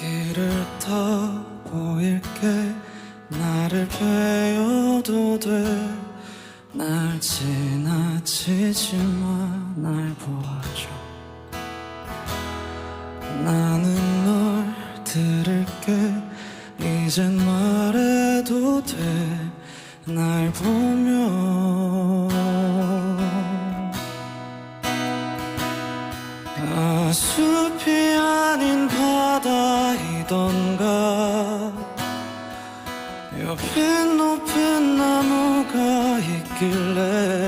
길을 타 보일게 나를 베어도 돼 날 지나치지 마 날 보아줘 나는 널 들을게 이젠 말해도 돼 날 보면 숲이 아닌 바다이던가 옆에 높은 나무가 있길래